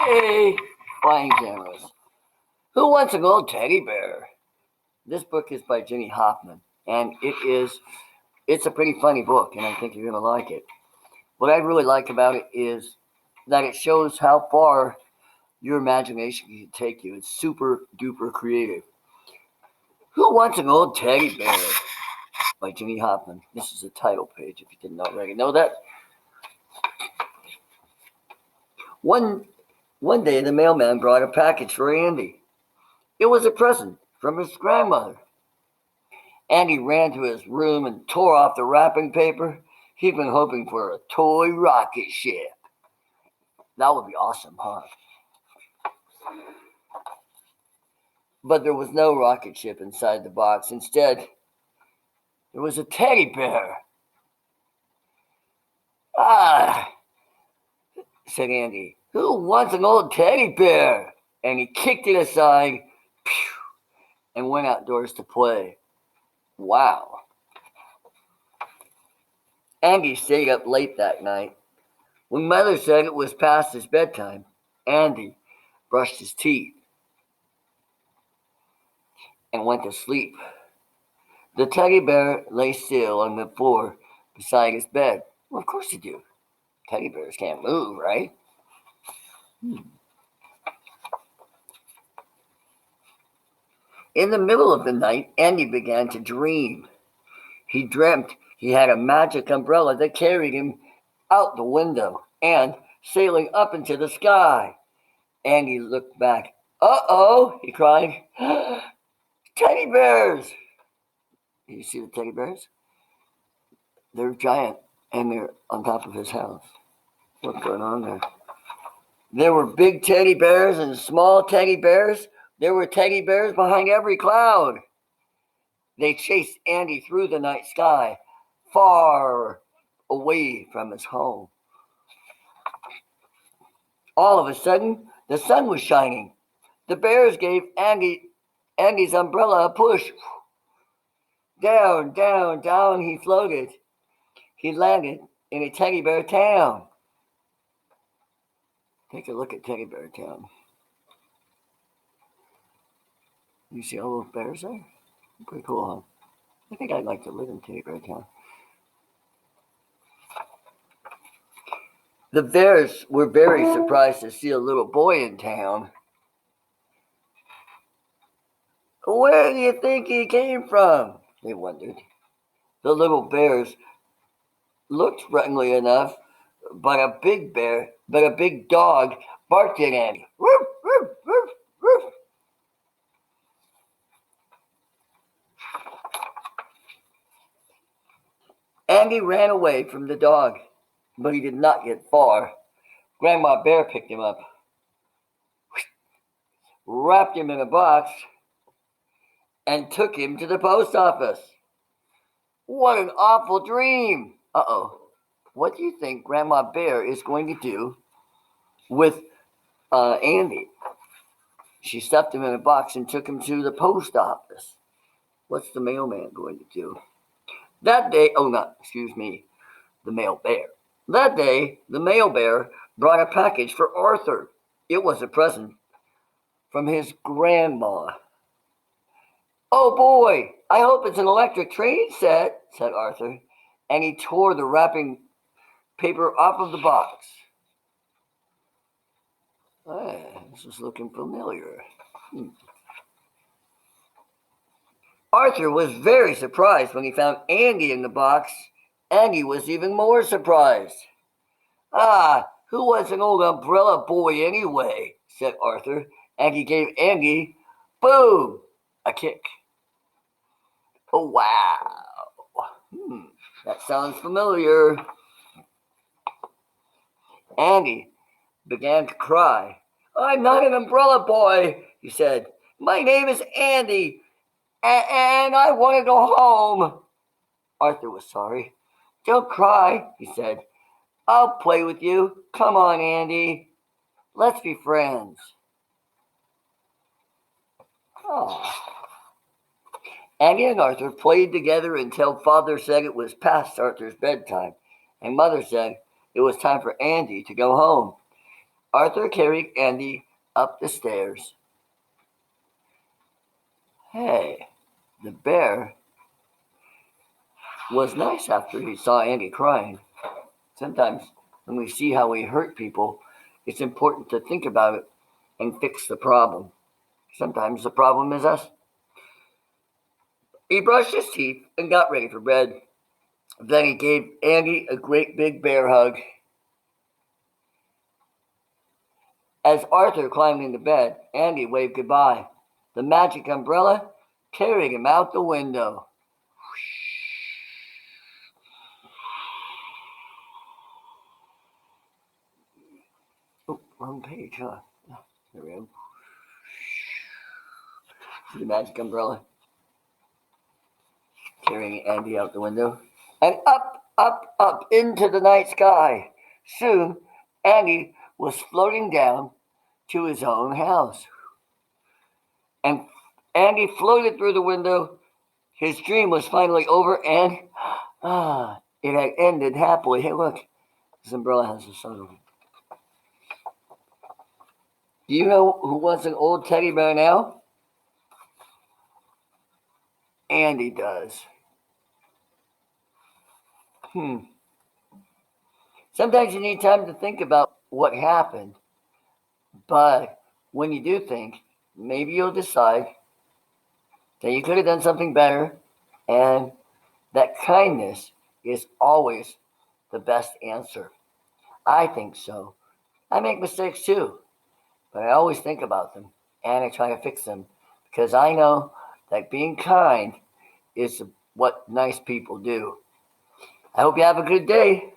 Hey, flying cameras. Who wants a gold teddy bear? This book is by Jenny Hoffman, and it's a pretty funny book, and I think you're gonna like it. What I really like about it is that it shows how far your imagination can take you. It's super duper creative. Who wants an old teddy bear? By Jenny Hoffman. This is the title page if you didn't already know that. One one day the mailman brought a package for Andy. It was a present from his grandmother. Andy ran to his room and tore off the wrapping paper. He'd been hoping for a toy rocket ship. That would be awesome, huh? But there was no rocket ship inside the box. Instead, there was a teddy bear. Ah, said Andy. Who wants an old teddy bear? And he kicked it aside and went outdoors to play. Wow. Andy stayed up late that night. When Mother said it was past his bedtime, Andy brushed his teeth and went to sleep. The teddy bear lay still on the floor beside his bed. Well, of course you do. Teddy bears can't move, right? In the middle of the night, Andy began to dream. He dreamt he had a magic umbrella that carried him out the window and sailing up into the sky. Andy looked back. Uh-oh, he cried. Teddy bears! You see the teddy bears? They're giant and they're on top of his house. What's going on there? There were big teddy bears and small teddy bears. There were teddy bears behind every cloud. They chased Andy through the night sky, far away from his home. All of a sudden, the sun was shining. The bears gave Andy's umbrella a push. Down, down, down he floated. He landed in a teddy bear town. Take a look at Teddy Bear Town. You see all those bears there? Pretty cool, huh? I think I'd like to live in Teddy Bear Town. The bears were very surprised to see a little boy in town. Where do you think he came from? They wondered. The little bears looked friendly enough, but a big dog barked at Andy. Woof, woof, woof, woof. Andy ran away from the dog, but he did not get far. Grandma Bear picked him up, wrapped him in a box, and took him to the post office. What an awful dream! Uh-oh. What do you think Grandma Bear is going to do with Andy? She stuffed him in a box and took him to the post office. What's the mailman going to do? That day, the mail bear. That day, the mail bear brought a package for Arthur. It was a present from his grandma. Oh boy, I hope it's an electric train set, said Arthur, and he tore the wrapping paper off of the box. This is looking familiar. Arthur was very surprised when he found Andy in the box. Andy was even more surprised. Ah, who was an old umbrella boy anyway, said Arthur, and he gave Andy, boom, a kick. Oh, wow. That sounds familiar. Andy began to cry. I'm not an umbrella boy, he said. My name is Andy, and I want to go home. Arthur was sorry. Don't cry, he said. I'll play with you. Come on, Andy. Let's be friends. Oh. Andy and Arthur played together until Father said it was past Arthur's bedtime, and Mother said it was time for Andy to go home. Arthur carried Andy up the stairs. Hey, the bear was nice after he saw Andy crying. Sometimes when we see how we hurt people, it's important to think about it and fix the problem. Sometimes the problem is us. He brushed his teeth and got ready for bed. Then he gave Andy a great big bear hug. As Arthur climbed into bed, Andy waved goodbye. The magic umbrella carried him out the window. Oh, wrong page, huh? There we go. The magic umbrella carrying Andy out the window. And up, up, up into the night sky. Soon, Andy was floating down to his own house. And Andy floated through the window. His dream was finally over, and it had ended happily. Hey, look, this umbrella has a sun. Do you know who wants an old teddy bear now? Andy does. Sometimes you need time to think about what happened, but when you do think, maybe you'll decide that you could have done something better, and that kindness is always the best answer. I think so. I make mistakes too, but I always think about them and I try to fix them because I know that being kind is what nice people do. I hope you have a good day.